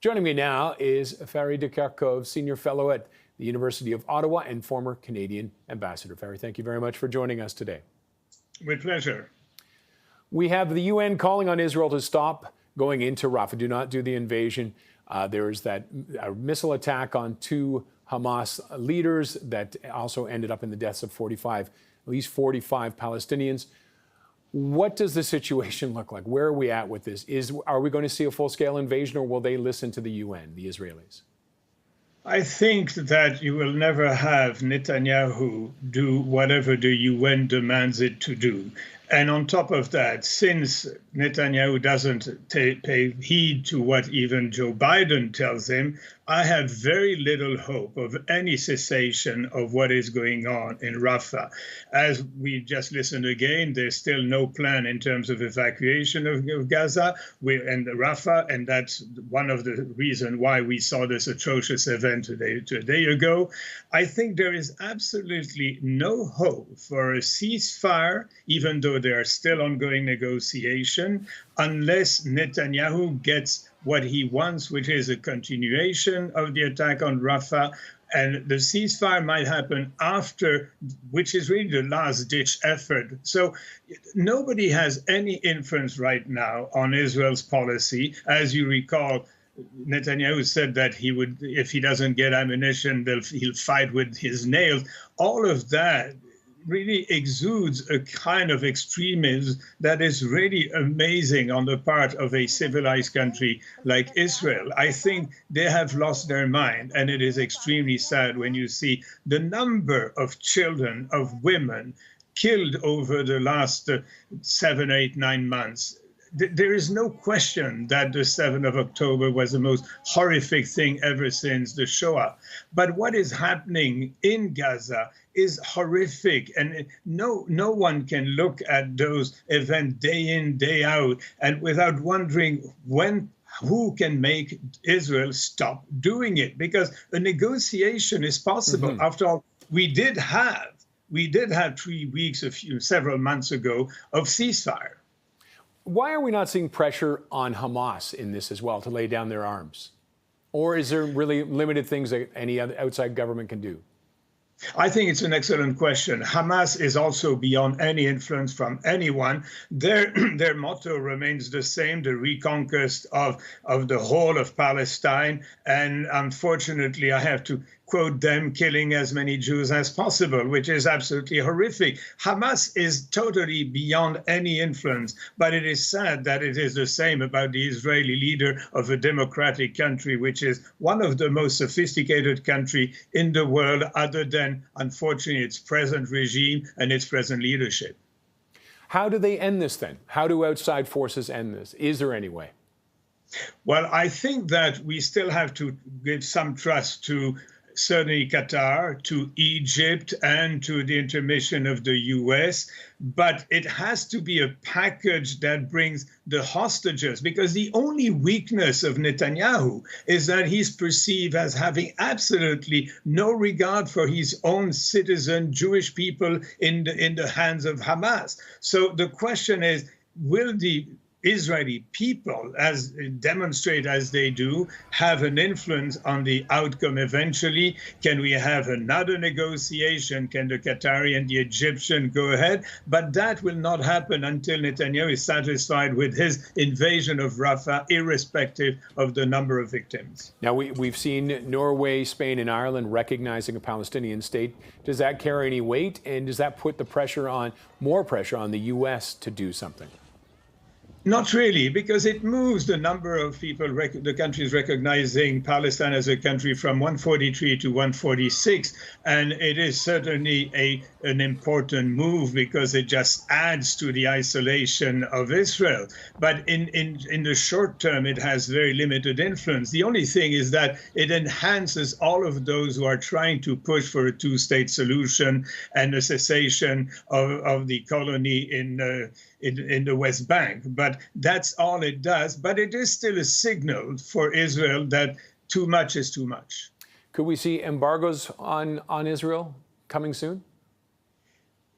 Joining me now is Ferry De Kerckhove, Senior Fellow at the University of Ottawa and former Canadian Ambassador. Ferry, thank you very much for joining us today. With pleasure. We have the UN calling on Israel to stop going into Rafah, do not do the invasion. There was that missile attack on two Hamas leaders that also ended up in the deaths of at least 45 Palestinians. What does the situation look like? Where are we at with this? Are we going to see a full-scale invasion, or will they listen to the UN, the Israelis? I think that you will never have Netanyahu do whatever the UN demands it to do. And on top of that, since Netanyahu doesn't pay heed to what even Joe Biden tells him, I have very little hope of any cessation of what is going on in Rafah. As we just listened again, there's still no plan in terms of evacuation of Gaza and Rafah, and that's one of the reasons why we saw this atrocious event a day ago. I think there is absolutely no hope for a ceasefire, even though there are still ongoing negotiations, unless Netanyahu gets what he wants, which is a continuation of the attack on Rafah. And the ceasefire might happen after, which is really the last-ditch effort. So nobody has any influence right now on Israel's policy. As you recall, Netanyahu said that he would, if he doesn't get ammunition, he'll fight with his nails. All of that really exudes a kind of extremism that is really amazing on the part of a civilized country like Israel. I think they have lost their mind, and it is extremely sad when you see the number of children, of women killed over the last 7, 8, 9 months. There is no question that the 7th of October was the most horrific thing ever since the Shoah. But what is happening in Gaza is horrific. And no one can look at those events day in, day out, and without wondering who can make Israel stop doing it. Because a negotiation is possible. Mm-hmm. After all, we did have 3 weeks, several months ago, of ceasefire. Why are we not seeing pressure on Hamas in this as well to lay down their arms? Or is there really limited things that any other outside government can do? I think it's an excellent question. Hamas is also beyond any influence from anyone. Their motto remains the same, the reconquest of the whole of Palestine. And unfortunately, I have to quote them, killing as many Jews as possible, which is absolutely horrific. Hamas is totally beyond any influence, but it is sad that it is the same about the Israeli leader of a democratic country, which is one of the most sophisticated countries in the world, other than, unfortunately, its present regime and its present leadership. How do they end this then? How do outside forces end this? Is there any way? Well, I think that we still have to give some trust to certainly Qatar, to Egypt, and to the intermission of the US. But it has to be a package that brings the hostages, because the only weakness of Netanyahu is that he's perceived as having absolutely no regard for his own citizen Jewish people in the hands of Hamas. So the question is, will the Israeli people, as demonstrate as they do, have an influence on the outcome eventually? Can we have another negotiation? Can the Qatari and the Egyptian go ahead? But that will not happen until Netanyahu is satisfied with his invasion of Rafah, irrespective of the number of victims. Now, we've seen Norway, Spain, and Ireland recognizing a Palestinian state. Does that carry any weight? And does that put more pressure on the U.S. to do something? Not really, because it moves the number of people, the countries recognizing Palestine as a country from 143 to 146. And it is certainly an important move because it just adds to the isolation of Israel. But in the short term, it has very limited influence. The only thing is that it enhances all of those who are trying to push for a two-state solution and a cessation of the colony in the West Bank. But that's all it does. But it is still a signal for Israel that too much is too much. Could we see embargoes on Israel coming soon?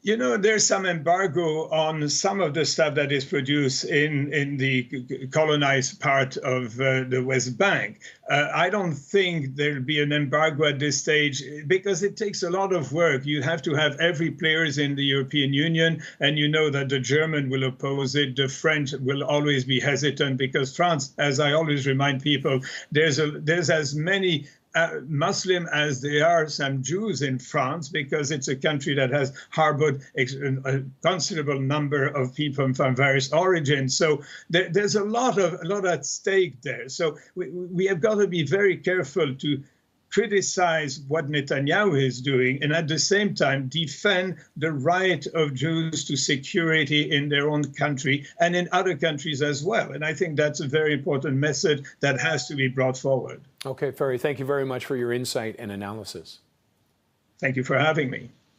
You know, there's some embargo on some of the stuff that is produced in the colonized part of the West Bank. I don't think there'll be an embargo at this stage because it takes a lot of work. You have to have every players in the European Union, and you know that the German will oppose it. The French will always be hesitant because France, as I always remind people, there's as many Muslim as there are some Jews in France, because it's a country that has harbored a considerable number of people from various origins. So there's a lot at stake there. So we have got to be very careful to criticize what Netanyahu is doing, and at the same time defend the right of Jews to security in their own country and in other countries as well. And I think that's a very important message that has to be brought forward. Okay, Ferry, thank you very much for your insight and analysis. Thank you for having me.